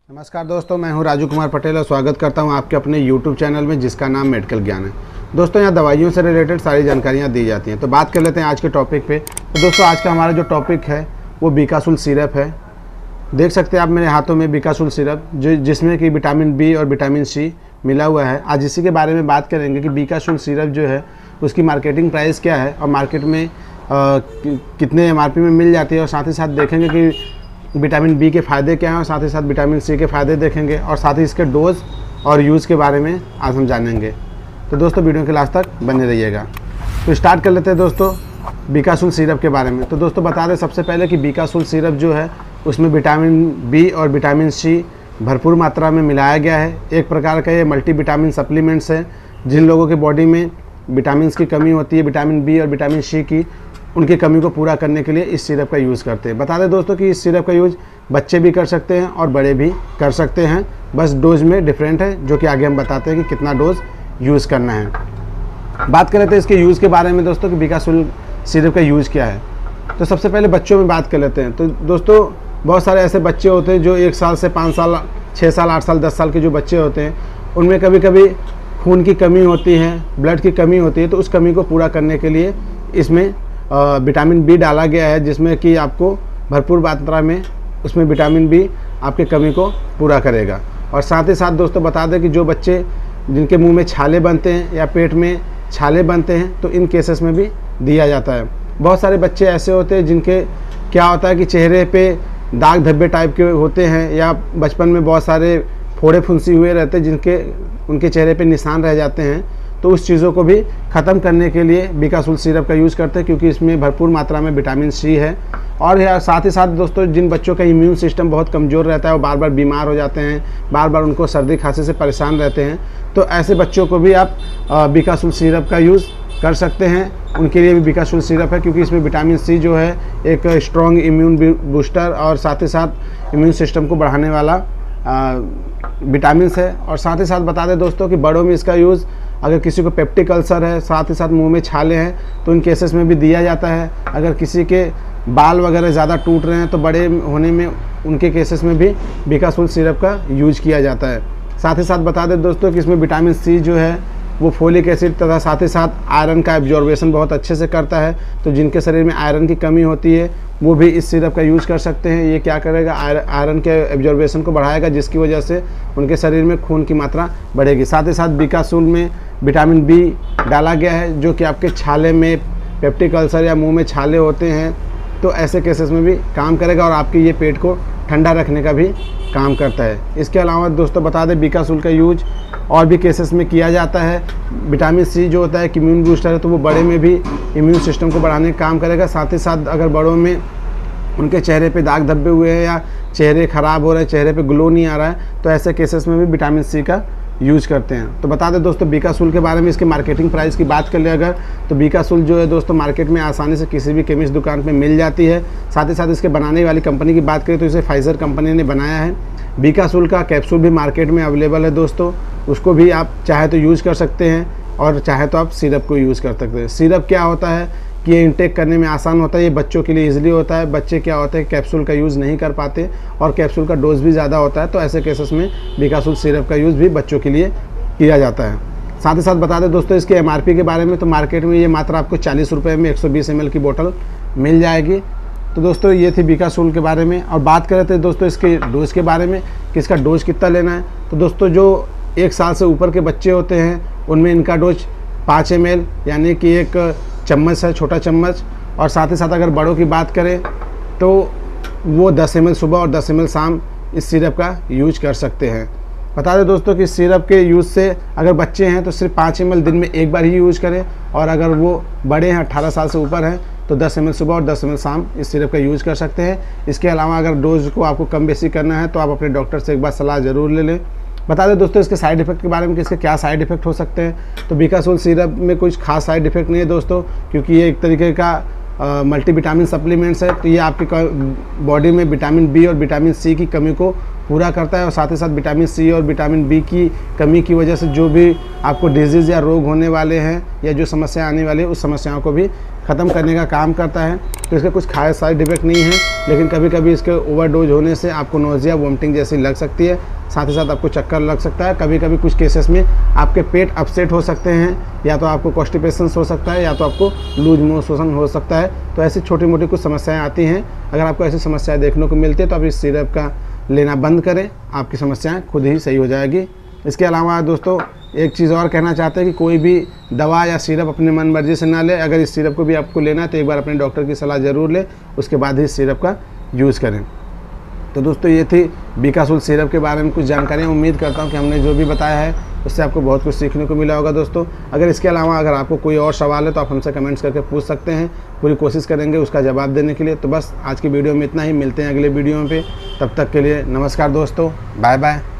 नमस्कार दोस्तों, मैं हूं राजू कुमार पटेल और स्वागत करता हूं आपके अपने YouTube चैनल में जिसका नाम मेडिकल ज्ञान है। दोस्तों यहां दवाइयों से रिलेटेड सारी जानकारियां दी जाती हैं। तो बात कर लेते हैं आज के टॉपिक पे। तो दोस्तों आज का हमारा जो टॉपिक है वो बीकासुल सिरप है। देख सकते हैं आप मेरे हाथों में बीकासुल सिरप जिसमें कि विटामिन बी और विटामिन सी मिला हुआ है। आज इसी के बारे में बात करेंगे कि बीकासुल सिरप जो है उसकी मार्केटिंग प्राइस क्या है और मार्केट में कितने MRP में मिल जाती है, और साथ ही साथ देखेंगे कि विटामिन बी के फ़ायदे क्या हैं और साथ ही साथ विटामिन सी के फ़ायदे देखेंगे और साथ ही इसके डोज और यूज़ के बारे में आज हम जानेंगे। तो दोस्तों वीडियो के लास्ट तक बने रहिएगा। तो स्टार्ट कर लेते हैं दोस्तों बीकासुल सिरप के बारे में। तो दोस्तों बता दें सबसे पहले कि बीकासुल सिरप जो है उसमें विटामिन बी और विटामिन सी भरपूर मात्रा में मिलाया गया है। एक प्रकार का ये मल्टीविटामिन सप्लीमेंट्स है। जिन लोगों के बॉडी में विटामिन की कमी होती है, विटामिन बी और विटामिन सी की, उनकी कमी को पूरा करने के लिए इस सिरप का यूज़ करते हैं। बता दें दोस्तों कि इस सिरप का यूज़ बच्चे भी कर सकते हैं और बड़े भी कर सकते हैं, बस डोज में डिफरेंट है, जो कि आगे हम बताते हैं कि कितना डोज यूज़ करना है। बात कर लेते हैं इसके यूज़ के बारे में दोस्तों कि बीकासुल सिरप का यूज़ क्या है। तो सबसे पहले बच्चों में बात कर लेते हैं। तो दोस्तों बहुत सारे ऐसे बच्चे होते हैं जो 1 साल से 5 साल, 6 साल, 8 साल, 10 साल के जो बच्चे होते हैं, उनमें कभी कभी खून की कमी होती है, ब्लड की कमी होती है। तो उस कमी को पूरा करने के लिए इसमें विटामिन बी डाला गया है, जिसमें कि आपको भरपूर मात्रा में उसमें विटामिन बी आपके कमी को पूरा करेगा। और साथ ही साथ दोस्तों बता दें कि जो बच्चे जिनके मुंह में छाले बनते हैं या पेट में छाले बनते हैं, तो इन केसेस में भी दिया जाता है। बहुत सारे बच्चे ऐसे होते हैं जिनके क्या होता है कि चेहरे पे दाग धब्बे टाइप के होते हैं, या बचपन में बहुत सारे फोड़े फुंसी हुए रहते हैं जिनके उनके चेहरे पे निशान रह जाते हैं। तो उस चीज़ों को भी ख़त्म करने के लिए बीकासुल सिरप का यूज़ करते हैं, क्योंकि इसमें भरपूर मात्रा में विटामिन सी है। और साथ ही साथ दोस्तों जिन बच्चों का इम्यून सिस्टम बहुत कमज़ोर रहता है, वो बार बार बीमार हो जाते हैं, बार बार उनको सर्दी खांसी से परेशान रहते हैं, तो ऐसे बच्चों को भी आप बीकासुल सिरप का यूज़ कर सकते हैं। उनके लिए भी बीकासुल सिरप है, क्योंकि इसमें विटामिन सी जो है एक स्ट्रॉन्ग इम्यून बूस्टर और साथ ही साथ इम्यून सिस्टम को बढ़ाने वाला विटामिन है। और साथ ही साथ बता दें दोस्तों कि बड़ों में इसका यूज़, अगर किसी को पेप्टिक अल्सर है, साथ ही साथ मुंह में छाले हैं, तो इन केसेस में भी दिया जाता है। अगर किसी के बाल वगैरह ज़्यादा टूट रहे हैं, तो बड़े होने में उनके केसेस में भी बीकासुल सिरप का यूज किया जाता है। साथ ही साथ बता दें दोस्तों कि इसमें विटामिन सी जो है वो फोलिक एसिड तथा साथ ही साथ आयरन का एब्जॉर्बेशन बहुत अच्छे से करता है। तो जिनके शरीर में आयरन की कमी होती है वो भी इस सिरप का यूज़ कर सकते हैं। ये क्या करेगा, आयरन के एब्जॉर्बेशन को बढ़ाएगा, जिसकी वजह से उनके शरीर में खून की मात्रा बढ़ेगी। साथ ही साथ बीकासुल में विटामिन बी डाला गया है, जो कि आपके छाले में पेप्टिक अल्सर या मुंह में छाले होते हैं, तो ऐसे केसेस में भी काम करेगा और आपके ये पेट को ठंडा रखने का भी काम करता है। इसके अलावा दोस्तों बता दें बीकासुल का यूज और भी केसेस में किया जाता है। विटामिन सी जो होता है कि इम्यून बूस्टर है, तो वो बड़े में भी इम्यून सिस्टम को बढ़ाने का काम करेगा। साथ ही साथ अगर बड़ों में उनके चेहरे पे दाग धब्बे हुए हैं या चेहरे ख़राब हो रहे हैं, चेहरे पे ग्लो नहीं आ रहा है, तो ऐसे केसेस में भी विटामिन सी का यूज़ करते हैं। तो बता दें दोस्तों बीकासुल के बारे में, इसके मार्केटिंग प्राइस की बात कर ले अगर, तो बीकासुल जो है दोस्तों मार्केट में आसानी से किसी भी केमिस्ट दुकान पे मिल जाती है। साथ ही साथ इसके बनाने वाली कंपनी की बात करें तो इसे फाइजर कंपनी ने बनाया है। बीकासुल का कैप्सूल भी मार्केट में अवेलेबल है दोस्तों, उसको भी आप चाहे तो यूज़ कर सकते हैं और चाहे तो आप सिरप को यूज़ कर सकते हैं। सिरप क्या होता है कि ये इंटेक करने में आसान होता है, ये बच्चों के लिए ईजिली होता है। बच्चे क्या होते हैं कैप्सूल का यूज़ नहीं कर पाते और कैप्सूल का डोज भी ज़्यादा होता है, तो ऐसे केसेस में बीकासुल सिरप का यूज़ भी बच्चों के लिए किया जाता है। साथ ही साथ बता दें दोस्तों इसके MRP के बारे में, तो मार्केट में ये मात्र आपको 40 रुपये में 120 ml की बोतल मिल जाएगी। तो दोस्तों ये थी बीकासुल के बारे में। और बात करें तो दोस्तों इसके डोज के बारे में कि इसका डोज कितना लेना है। तो दोस्तों जो 1 साल से ऊपर के बच्चे होते हैं उनमें इनका डोज 5 ml यानी कि 1 चम्मच है, छोटा चम्मच। और साथ ही साथ अगर बड़ों की बात करें तो वो 10 ml सुबह और 10 ml शाम इस सिरप का यूज कर सकते हैं। बता दें दोस्तों कि सिरप के यूज़ से अगर बच्चे हैं तो सिर्फ 5 ml दिन में एक बार ही यूज़ करें, और अगर वो बड़े हैं 18 साल से ऊपर हैं तो 10 ml सुबह और 10 ml शाम इस सिरप का यूज़ कर सकते हैं। इसके अलावा अगर डोज को आपको कम बेसी करना है तो आप अपने डॉक्टर से एक बार सलाह ज़रूर ले लें। बता दें दोस्तों इसके साइड इफेक्ट के बारे में कि इसके क्या साइड इफेक्ट हो सकते हैं। तो बीकासुल सिरप में कुछ खास साइड इफेक्ट नहीं है दोस्तों, क्योंकि ये एक तरीके का मल्टीविटामिन सप्लीमेंट्स है। तो ये आपके बॉडी में विटामिन बी और विटामिन सी की कमी को पूरा करता है, और साथ ही साथ विटामिन सी और विटामिन बी की कमी की वजह से जो भी आपको डिजीज़ या रोग होने वाले हैं या जो समस्या आने वाली है, उस समस्याओं को भी ख़त्म करने का काम करता है। तो इसके कुछ खास साइड इफेक्ट नहीं है, लेकिन कभी कभी इसके ओवरडोज होने से आपको नोज़िया वोमिटिंग जैसी लग सकती है, साथ ही साथ आपको चक्कर लग सकता है। कभी कभी कुछ केसेस में आपके पेट अपसेट हो सकते हैं, या तो आपको कॉन्स्टिपेशन हो सकता है, या तो आपको लूज मोशन हो सकता है। तो ऐसी छोटी मोटी कुछ समस्याएं आती हैं। अगर आपको ऐसी समस्याएं देखने को मिलती है तो आप इस सिरप का लेना बंद करें, आपकी समस्याएं खुद ही सही हो जाएगी। इसके अलावा दोस्तों एक चीज़ और कहना चाहते हैं कि कोई भी दवा या सिरप अपने मन मर्जी से ना ले। अगर इस सिरप को भी आपको लेना है तो एक बार अपने डॉक्टर की सलाह ज़रूर लें, उसके बाद ही इस सिरप का यूज़ करें। तो दोस्तों ये थी बीकासुल सिरप के बारे में कुछ जानकारियाँ। उम्मीद करता हूँ कि हमने जो भी बताया है उससे आपको बहुत कुछ सीखने को मिला होगा दोस्तों। अगर इसके अलावा अगर आपको कोई और सवाल है तो आप हमसे कमेंट्स करके पूछ सकते हैं, पूरी कोशिश करेंगे उसका जवाब देने के लिए। तो बस आज की वीडियो में इतना ही, मिलते हैं अगले वीडियो में पे। तब तक के लिए नमस्कार दोस्तों, बाय बाय।